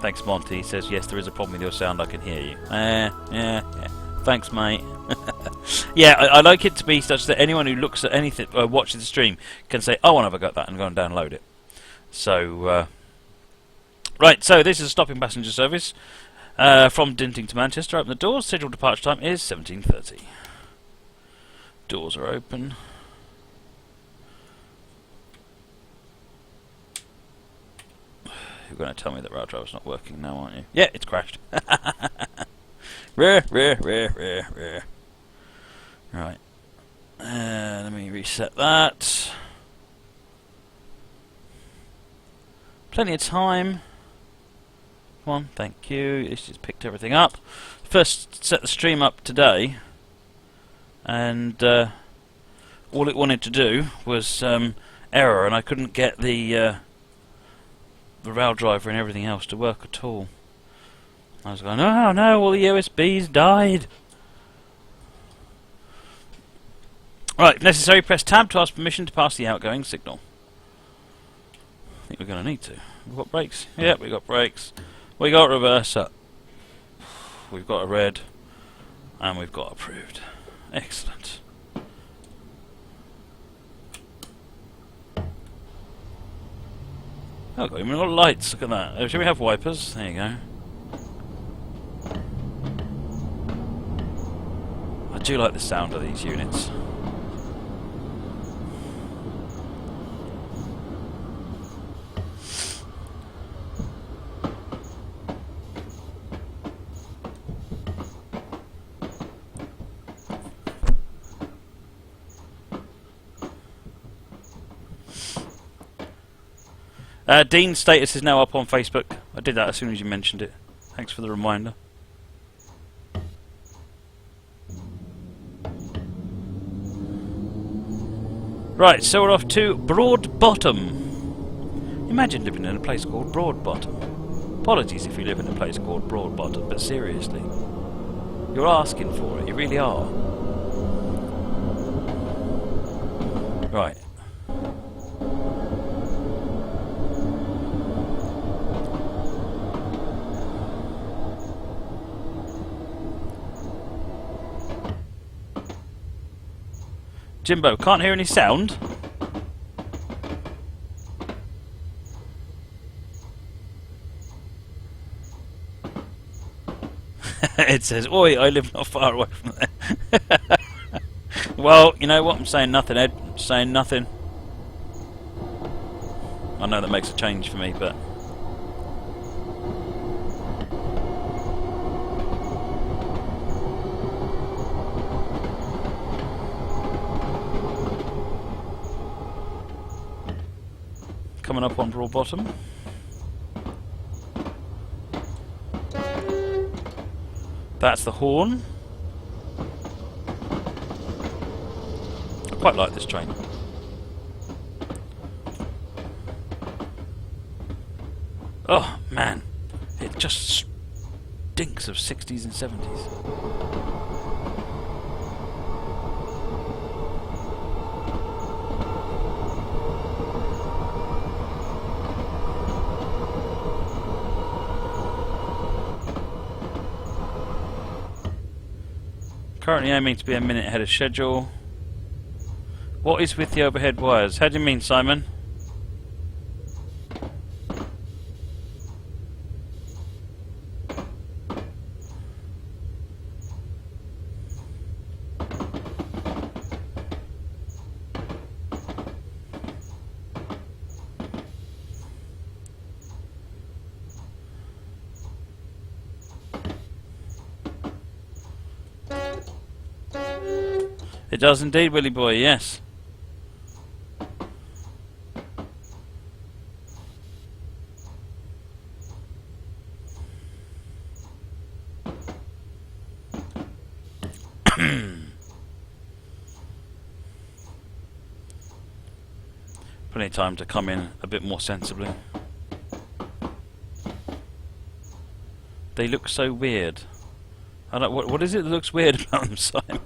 Thanks, Monty. He says, yes, there is a problem with your sound. I can hear you. Yeah. Thanks, mate. Yeah, I like it to be such that anyone who looks at anything, watches the stream, can say, "Oh, I've got that," and go and download it. So, right. So this is a stopping passenger service from Dinting to Manchester. Open the doors. Scheduled departure time is 17:30. Doors are open. You're going to tell me that rail driver's not working now, aren't you? Yeah, it's crashed. Right. Let me reset that. Plenty of time. Come on, thank you. This just picked everything up. First set the stream up today, and all it wanted to do was error, and I couldn't get the rail driver and everything else to work at all. I was going, oh no, all the USBs died. Right, if necessary, press tab to ask permission to pass the outgoing signal. I think we're going to need to. We've got brakes. Yep, we've got brakes. We got reverser. We've got a red. And we've got approved. Excellent. Oh, we've got lights. Look at that. Shall we have wipers? There you go. I do like the sound of these units. Dean's status is now up on Facebook. I did that as soon as you mentioned it. Thanks for the reminder. Right, so we're off to Broadbottom. Imagine living in a place called Broadbottom. Apologies if you live in a place called Broadbottom, but seriously. You're asking for it, you really are. Right. Jimbo, can't hear any sound. It says, oi, I live not far away from there. Well, you know what? I'm saying nothing, Ed. I'm saying nothing. I know that makes a change for me, but... Coming up on Broadbottom. That's the horn. I quite like this train. Oh man, it just stinks of 60s and 70s. Currently aiming to be a minute ahead of schedule. What is with the overhead wires? How do you mean, Simon? It does indeed, Willy boy, yes. Plenty of time to come in a bit more sensibly. They look so weird. I don't. What is it that looks weird about them, Simon?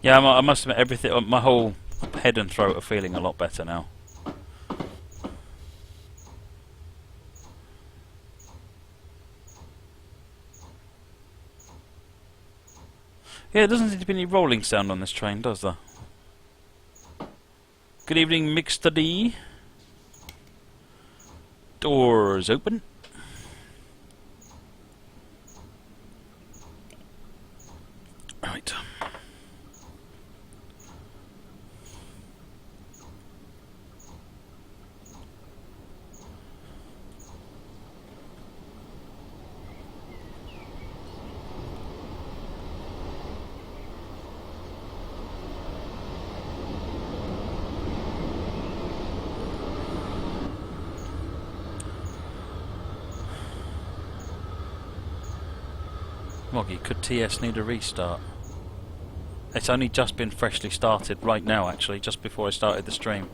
Yeah, I must admit, everything, my whole head and throat are feeling a lot better now. Yeah, it doesn't seem to be any rolling sound on this train, does there? Good evening, Mixter D. Doors open. Right. Moggy, could TS need a restart? It's only just been freshly started right now, actually, just before I started the stream.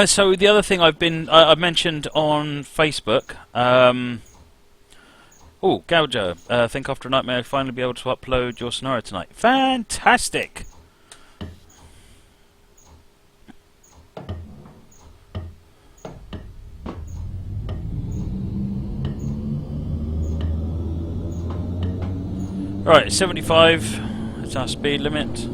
So the other thing I mentioned on Facebook. Oh, Gouger, think after a night may I finally be able to upload your scenario tonight? Fantastic! Right, 75, that's our speed limit.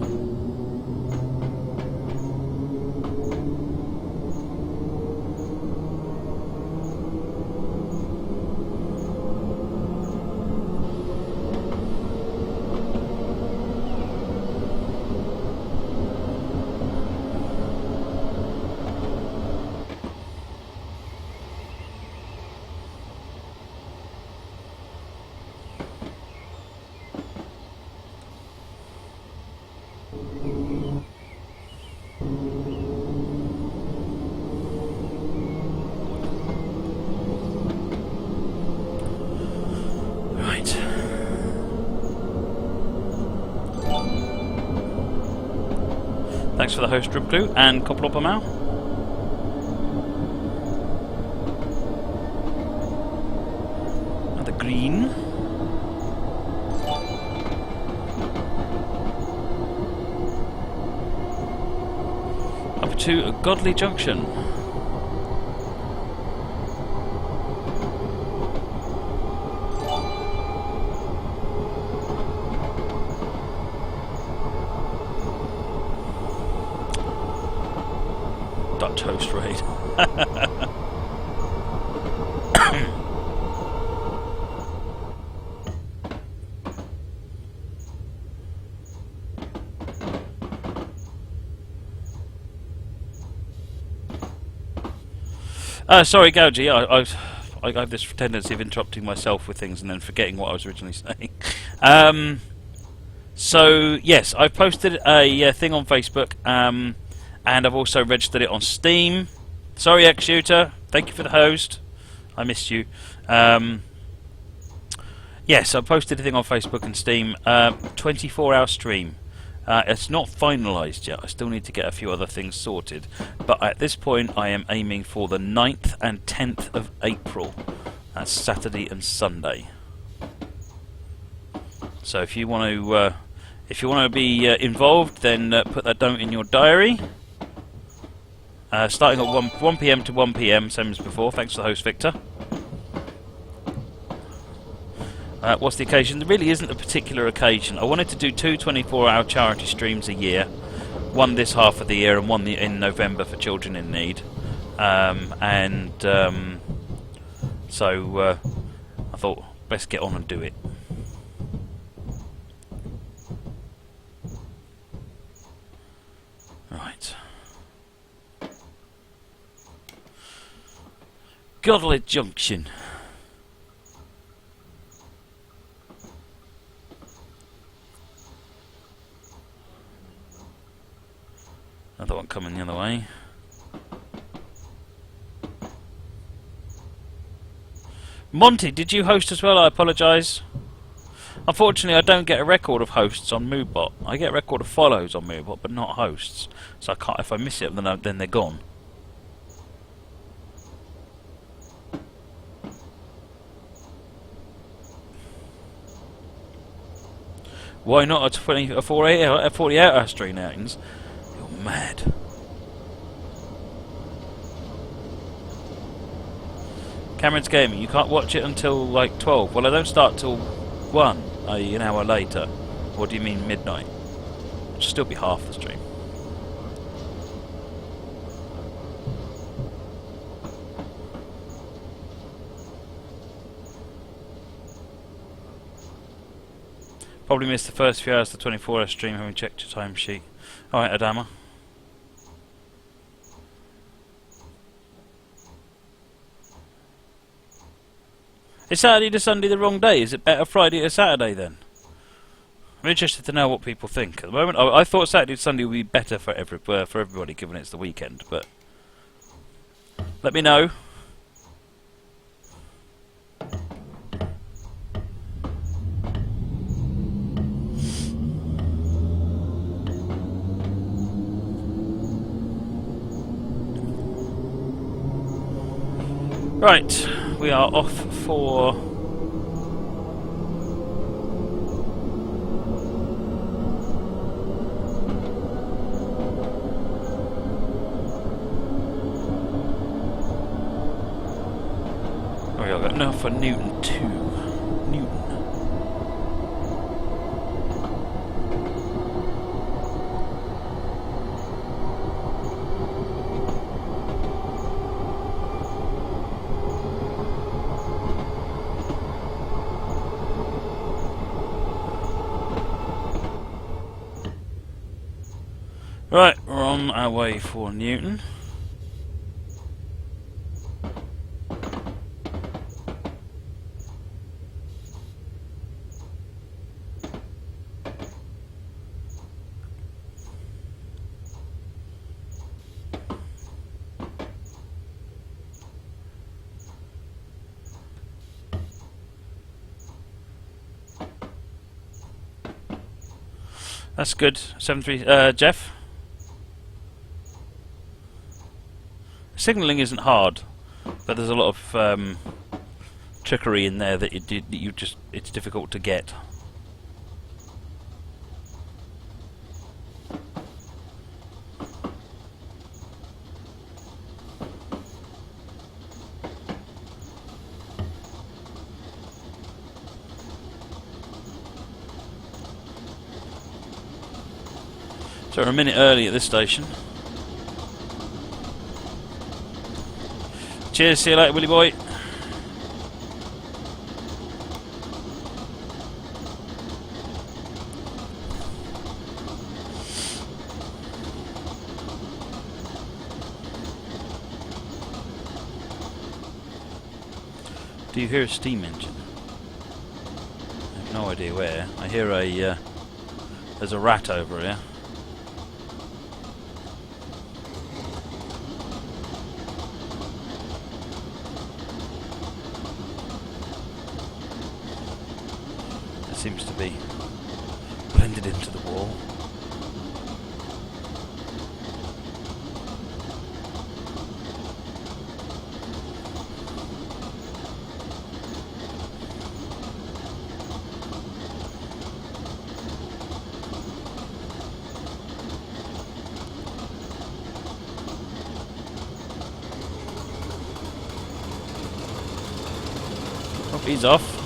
Thanks for the host, Dribglue, and Koplopamau. And the green. Up to a Godly Junction. Dutch host raid. Sorry, Gougy, I have this tendency of interrupting myself with things and then forgetting what I was originally saying. So, yes, I've posted a thing on Facebook, and I've also registered it on Steam. Sorry, X-Shooter, thank you for the host. I missed you. Yes, I posted a thing on Facebook and Steam. 24-hour stream. It's not finalised yet. I still need to get a few other things sorted. But at this point, I am aiming for the 9th and 10th of April. That's Saturday and Sunday. So if you want to, be involved, then put that note in your diary. Starting at 1 PM to 1 PM, same as before. Thanks for the host, Victor. What's the occasion? There really isn't a particular occasion. I wanted to do 2 24-hour charity streams a year. One this half of the year and one in November for children in need. So I thought, best get on and do it. Right. Godly Junction. Another one coming the other way. Monty, did you host as well? I apologise. Unfortunately, I don't get a record of hosts on Moobot. I get a record of follows on Moobot, but not hosts. So I can't. If I miss it, then they're gone. Why not a 48-hour stream outings? You're mad. Cameron's Gaming, you can't watch it until like 12. Well, I don't start till 1, i.e. an hour later. What do you mean midnight? It'll still be half the stream. Probably missed the first few hours of the 24-hour stream having checked your timesheet. Alright, Adama. Is Saturday to Sunday the wrong day? Is it better Friday to Saturday then? I'm interested to know what people think. At the moment, I thought Saturday to Sunday would be better for everybody, given it's the weekend. But let me know. Right, we are off for... Oh, yeah, I've got enough for Newton 2. Newton. Right, we're on our way for Newton. That's good. 7-3, Jeff? Signalling isn't hard, but there's a lot of trickery in there that it's difficult to get. So we're a minute early at this station. Cheers, see you later, Willy boy. Do you hear a steam engine? I have no idea where. I hear there's a rat over here. Seems to be blended into the wall. Oh, he's off.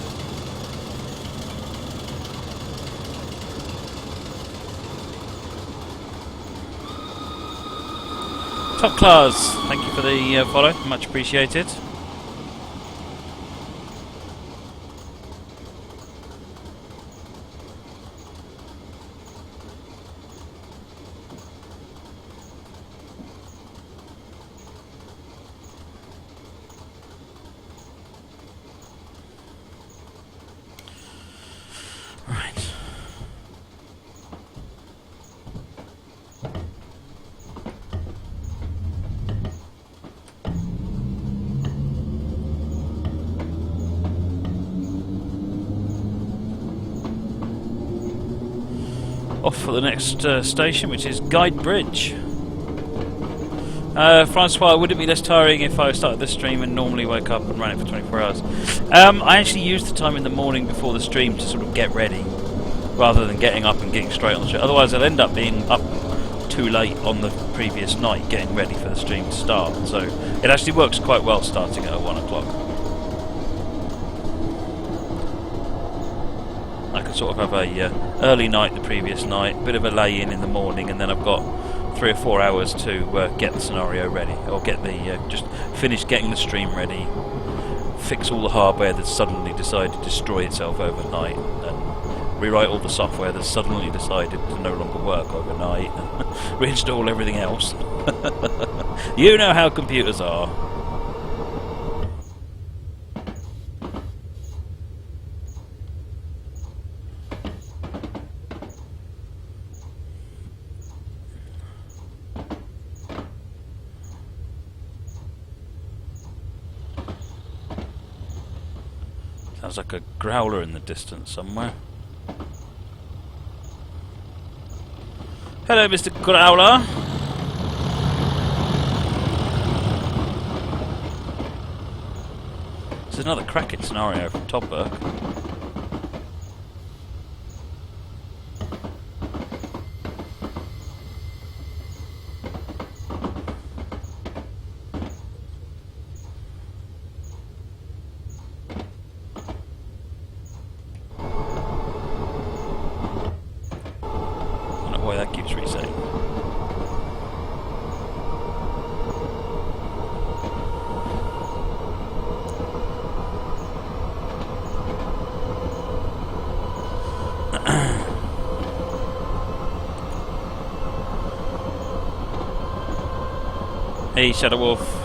Top class, thank you for the follow, much appreciated. Right. Off for the next station, which is Guide Bridge. Francois, would it be less tiring if I started the stream and normally wake up and ran it for 24 hours? I actually used the time in the morning before the stream to sort of get ready. rather than getting up and getting straight on the stream. Otherwise I'd end up being up too late on the previous night getting ready for the stream to start. So it actually works quite well starting at 1 o'clock. I can sort of have a early night the previous night, bit of a lay-in in the morning, and then I've got 3 or 4 hours to get the scenario ready, or get the just finish getting the stream ready, fix all the hardware that's suddenly decided to destroy itself overnight, and rewrite all the software that's suddenly decided to no longer work overnight, and reinstall everything else. You know how computers are. Sounds like a growler in the distance somewhere. Hello, Mr. Growler. This is another cracking scenario from Topberg. Why that keeps resetting. Hey, Shadow Wolf.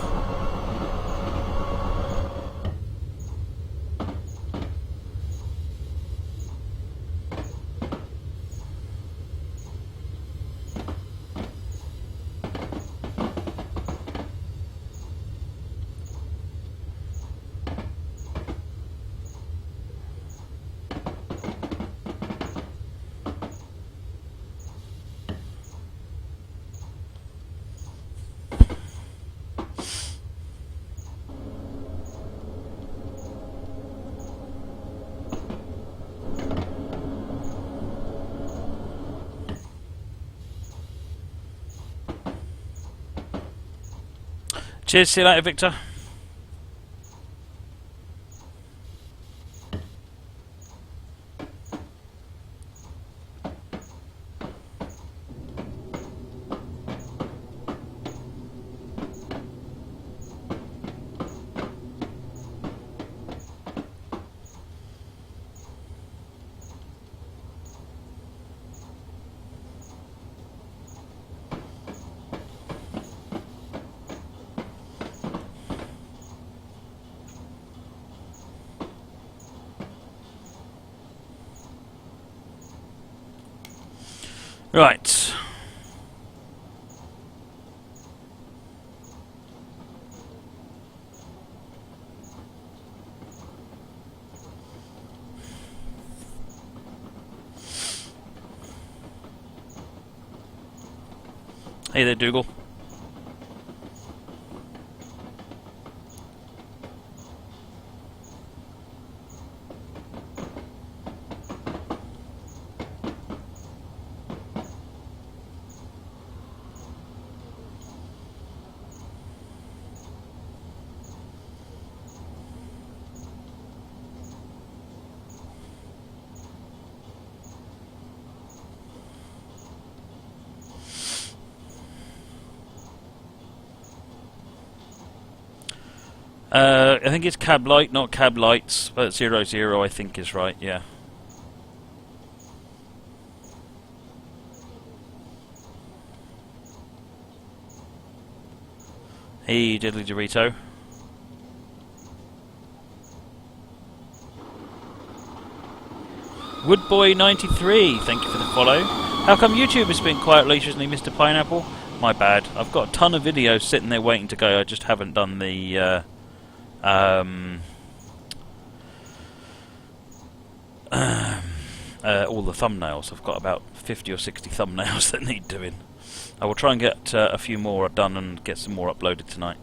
Cheers, see you later, Victor. Right. Hey there, Dougal. I think it's cab light, not cab lights, but 00 I think is right, yeah. Hey, Diddly Dorito. Woodboy93, thank you for the follow. How come YouTube has been quiet recently, Mr. Pineapple? My bad. I've got a ton of videos sitting there waiting to go. I just haven't done the all the thumbnails. I've got about 50 or 60 thumbnails that need doing. I will try and get a few more done and get some more uploaded tonight.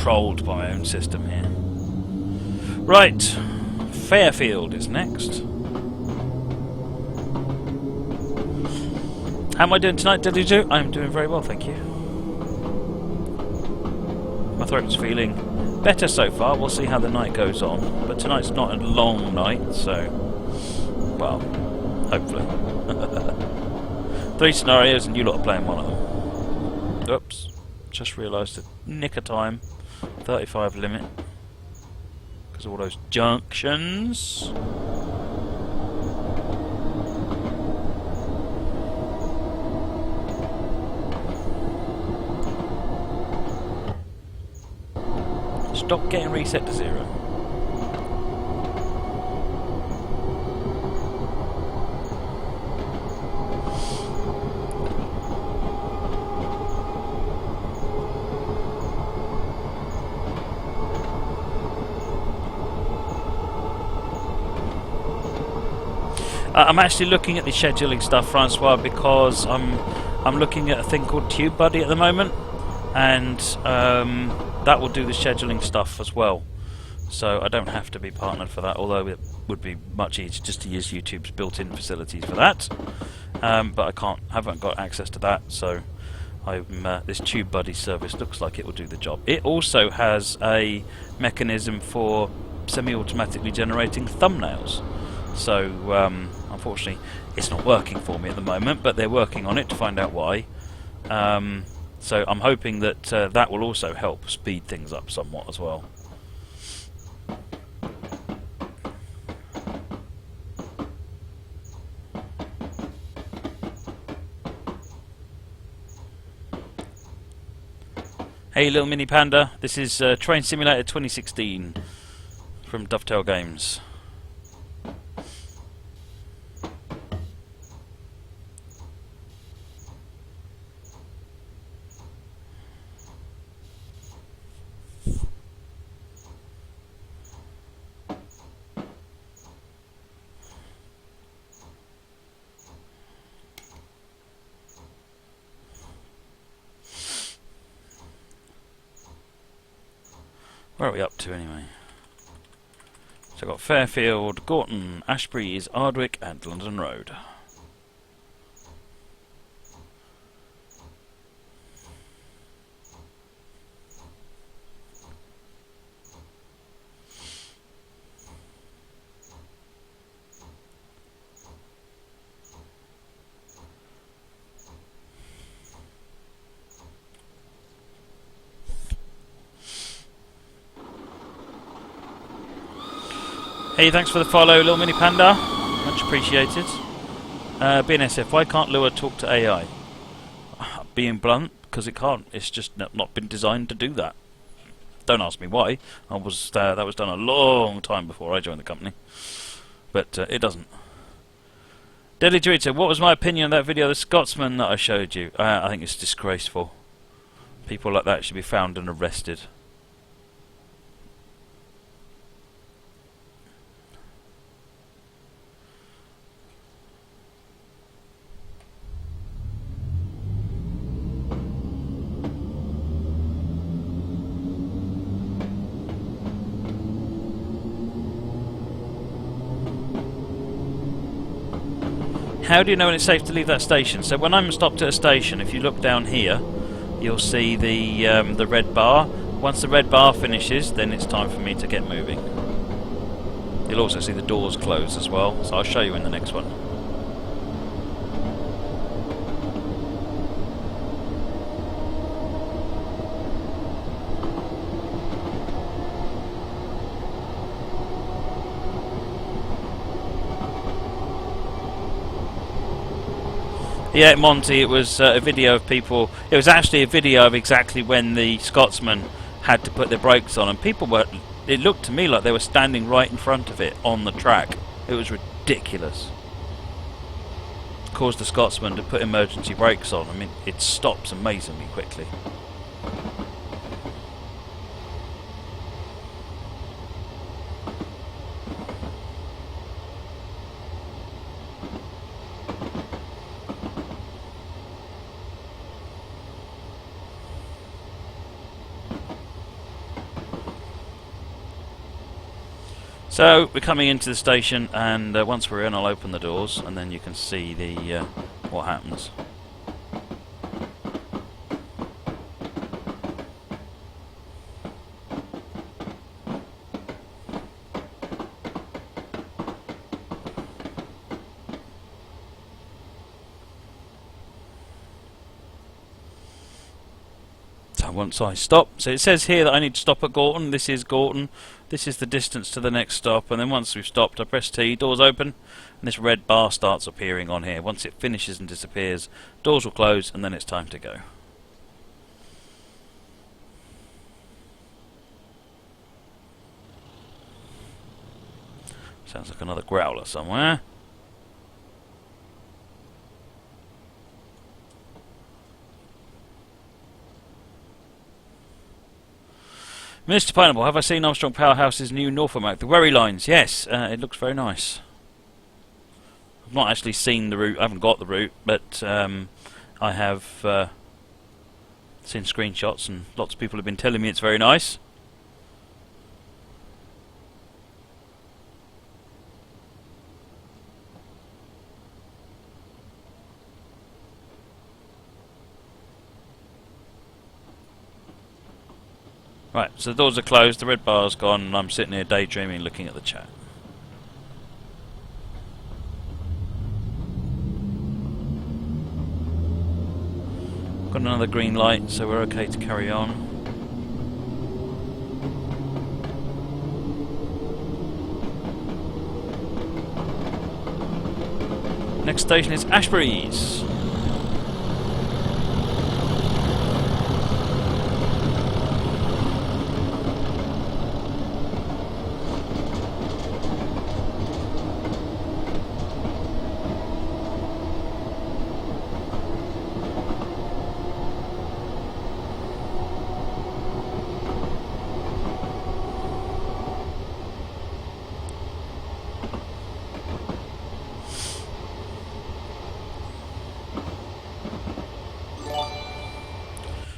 controlled by my own system here. Right, Fairfield is next. How am I doing tonight, Diddy? I'm doing very well, thank you. My throat's feeling better so far. We'll see how the night goes on. But tonight's not a long night, so... well, hopefully. 3 scenarios and you lot are playing one of them. Oops. Just realised the nick of time. 35 limit. Because of all those junctions. Stop getting reset to 0. I'm actually looking at the scheduling stuff, Francois, because I'm looking at a thing called TubeBuddy at the moment, and that will do the scheduling stuff as well. So I don't have to be partnered for that, although it would be much easier just to use YouTube's built-in facilities for that. But I haven't got access to that, so this TubeBuddy service looks like it will do the job. It also has a mechanism for semi-automatically generating thumbnails. So unfortunately it's not working for me at the moment, but they're working on it to find out why. So I'm hoping that that will also help speed things up somewhat as well. Hey little mini panda, this is Train Simulator 2016 from Dovetail Games. Where are we up to anyway? So I've got Fairfield, Gorton, Ashbreeze, Ardwick and London Road. Hey, thanks for the follow, little mini panda. Much appreciated. BNSF, why can't Lua talk to AI? Being blunt, because it can't. It's just not been designed to do that. Don't ask me why. That was done a long time before I joined the company. But it doesn't. Deadly Dorito, what was my opinion of that video of the Scotsman that I showed you? I think it's disgraceful. People like that should be found and arrested. How do you know when it's safe to leave that station? So when I'm stopped at a station, if you look down here, you'll see the red bar. Once the red bar finishes, then it's time for me to get moving. You'll also see the doors close as well, so I'll show you in the next one. Yeah, Monty, it was a video of people. It was actually a video of exactly when the Scotsman had to put their brakes on, and people were. It looked to me like they were standing right in front of it on the track. It was ridiculous. It caused the Scotsman to put emergency brakes on. I mean, it stops amazingly quickly. So we're coming into the station, and once we're in, I'll open the doors, and then you can see the what happens. So once I stop, so it says here that I need to stop at Gorton. This is Gorton. This is the distance to the next stop, and then once we've stopped, I press T, doors open, and this red bar starts appearing on here. Once it finishes and disappears, doors will close, and then it's time to go. Sounds like another growler somewhere. Mr. Pineapple, have I seen Armstrong Powerhouse's new Norfolk? The Wherry lines, yes, it looks very nice. I've not actually seen the route, I haven't got the route, but I have seen screenshots, and lots of people have been telling me it's very nice. Right, so the doors are closed, the red bar's gone, and I'm sitting here daydreaming looking at the chat. Got another green light, so we're okay to carry on. Next station is Ashbury's.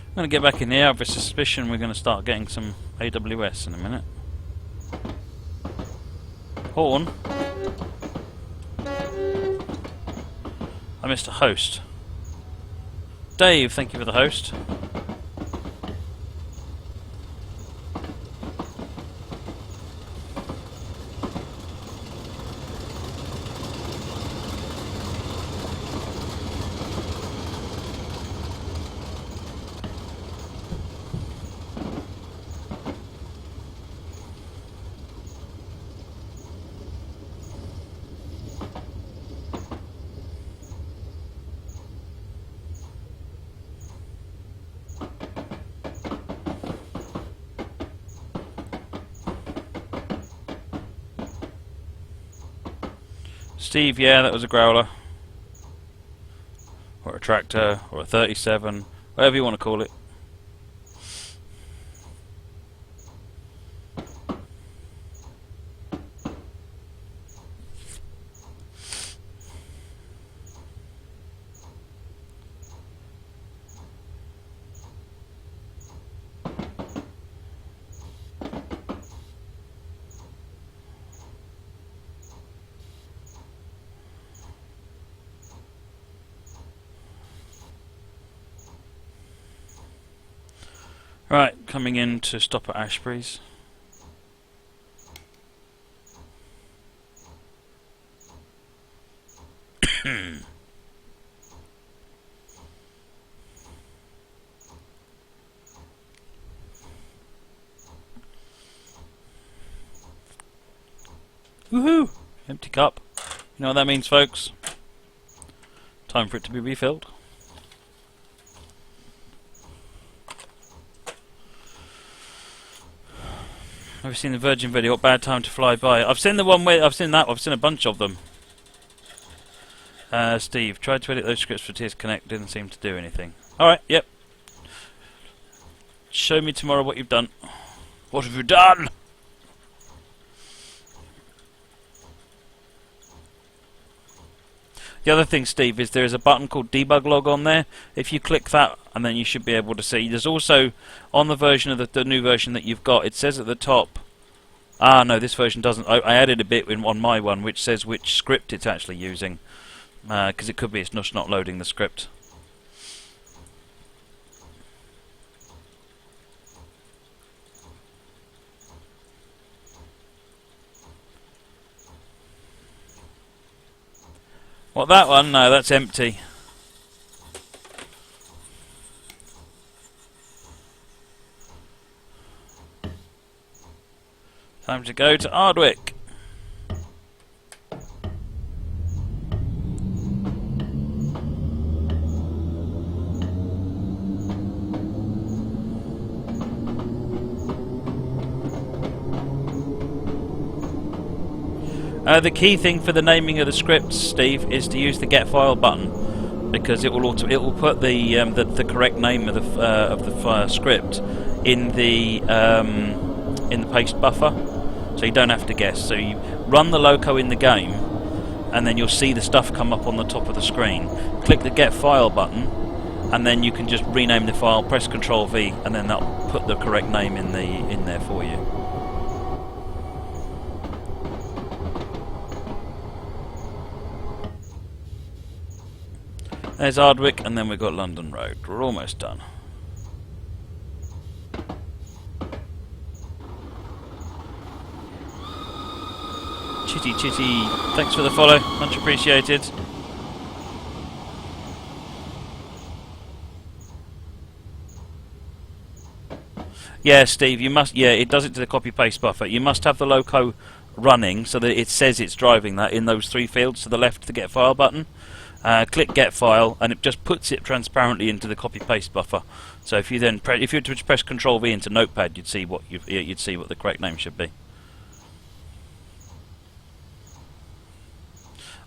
I'm going to get back in here. I have a suspicion we're going to start getting some AWS in a minute. Horn. I missed a host. Dave, thank you for the host. Steve, yeah, that was a growler. Or a tractor, or a 37, whatever you want to call it. Right, coming in to stop at Ashbury's. Woohoo! Empty cup. You know what that means, folks? Time for it to be refilled. Have you seen the Virgin video? What bad time to fly by? I've seen the one where I've seen a bunch of them. Steve, tried to edit those scripts for TS Connect, didn't seem to do anything. Alright, yep. Show me tomorrow what you've done. What have you done? The other thing, Steve, is there is a button called Debug Log on there. If you click that, and then you should be able to see. There's also, on the version of the new version that you've got, it says at the top, Ah, no, this version doesn't. I added a bit on my one which says which script it's actually using, because it could be it's just not loading the script. What, that one? No, that's empty. Time to go to Ardwick. The key thing for the naming of the scripts, Steve, is to use the get file button, because it will put the correct name of the script in the paste buffer, so you don't have to guess. So you run the loco in the game, and then you'll see the stuff come up on the top of the screen. Click the get file button, and then you can just rename the file. Press Ctrl V, and then that'll put the correct name in there for you. There's Ardwick, and then we've got London Road. We're almost done. Chitty Chitty, thanks for the follow, much appreciated. Yeah, Steve, you must. Yeah, it does it to the copy paste buffer. You must have the loco running so that it says it's driving that in those 3 fields to the left of the get file button. Click get file, and it just puts it transparently into the copy paste buffer. So if you then if you were to press Ctrl V into Notepad, you'd see what the correct name should be.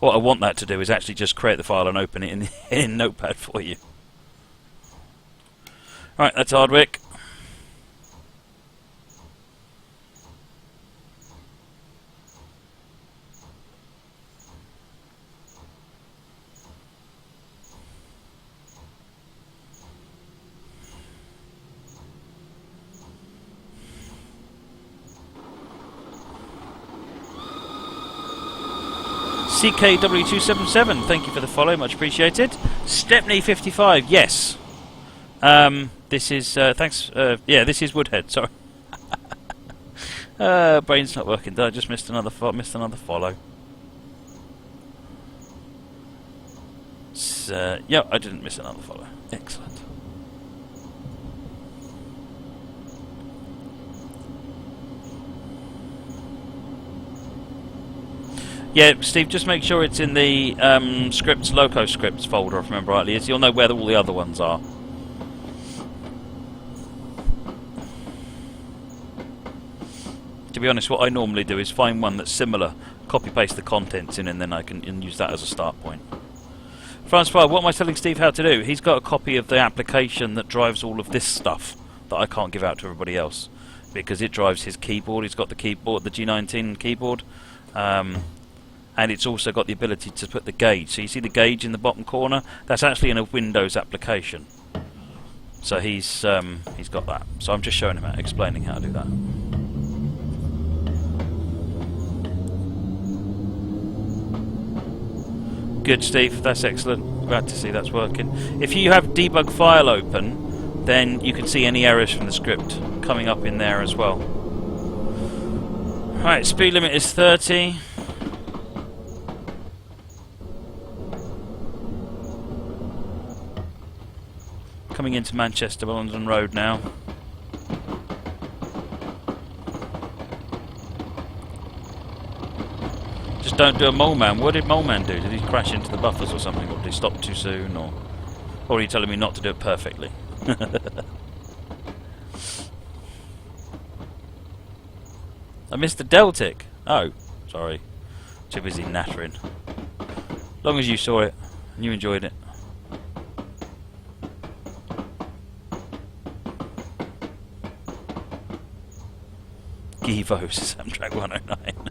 What I want that to do is actually just create the file and open it in Notepad for you. Right, that's Ardwick. CKW277, thank you for the follow, much appreciated. Stepney55, yes. This is thanks. Yeah, this is Woodhead. Sorry, brain's not working. I just missed another follow. Yeah, I didn't miss another follow. Excellent. Yeah, Steve, just make sure it's in the scripts, loco scripts folder, if I remember rightly, as you'll know where all the other ones are. To be honest, what I normally do is find one that's similar, copy paste the contents in, and then I can use that as a start point. Francois, what am I telling Steve how to do? He's got a copy of the application that drives all of this stuff that I can't give out to everybody else, because it drives his keyboard. He's got the keyboard, the G19 keyboard. And it's also got the ability to put the gauge. So you see the gauge in the bottom corner? That's actually in a Windows application. So he's got that. So I'm just showing him out, explaining how to do that. Good, Steve. That's excellent. Glad to see that's working. If you have debug file open, then you can see any errors from the script coming up in there as well. Right, speed limit is 30. Coming into Manchester, London Road now. Just don't do a mole man. What did mole man do? Did he crash into the buffers or something? Or did he stop too soon? Or are you telling me not to do it perfectly? I missed the Deltic. Oh, sorry. Too busy nattering. As long as you saw it and you enjoyed it. Givos, Samtrack 109.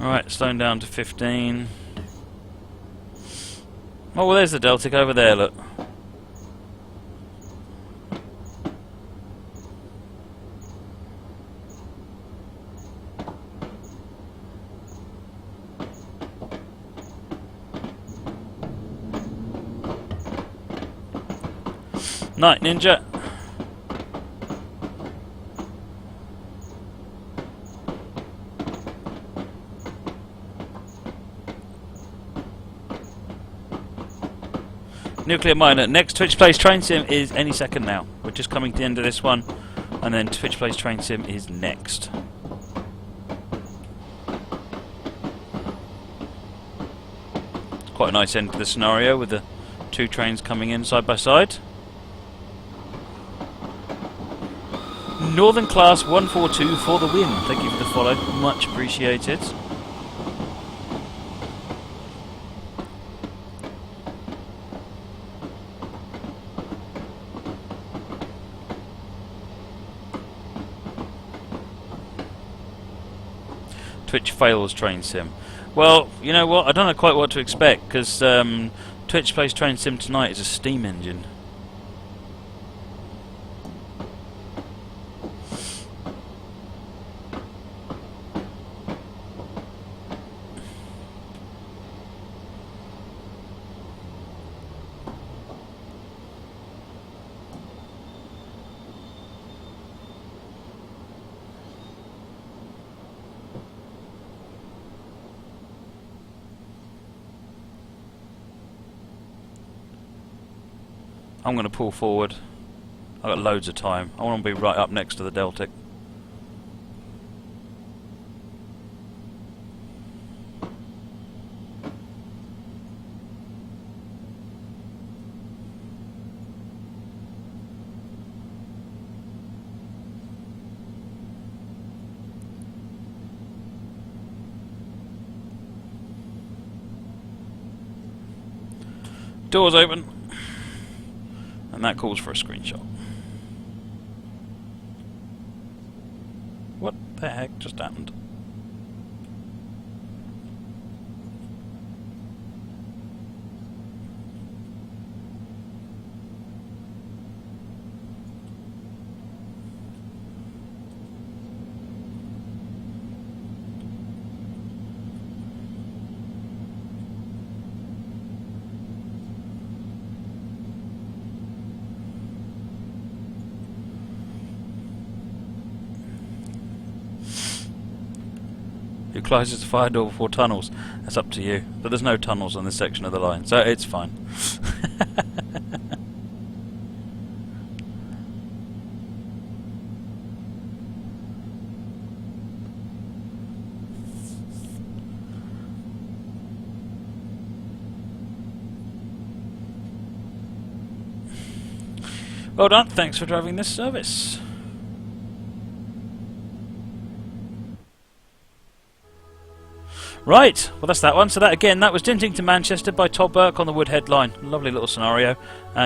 Right, slowing down to 15. Oh, well, there's the Deltic over there, look. Night, Ninja. Nuclear Miner. Next Twitch Plays Train Sim is any second now. We're just coming to the end of this one, and then Twitch Plays Train Sim is next. It's quite a nice end to the scenario with the two trains coming in side by side. Northern Class 142 for the win. Thank you for the follow. Much appreciated. Twitch fails Train Sim. Well, you know what? I don't know quite what to expect, because Twitch Plays Train Sim tonight is a steam engine. I'm going to pull forward. I've got loads of time. I want to be right up next to the Deltic. Doors open. And that calls for a screenshot. What the heck just happened? Who closes the fire door before tunnels? That's up to you. But there's no tunnels on this section of the line, so it's fine. Well done, thanks for driving this service. Right, well that's that one. So that again, that was Dinting to Manchester by Todd Burke on the Woodhead line. Lovely little scenario.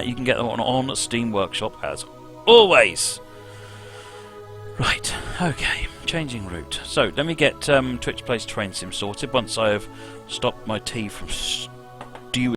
You can get them on Steam Workshop as always. Right, okay, changing route. So let me get Twitch Plays Train Sim sorted once I have stopped my tea from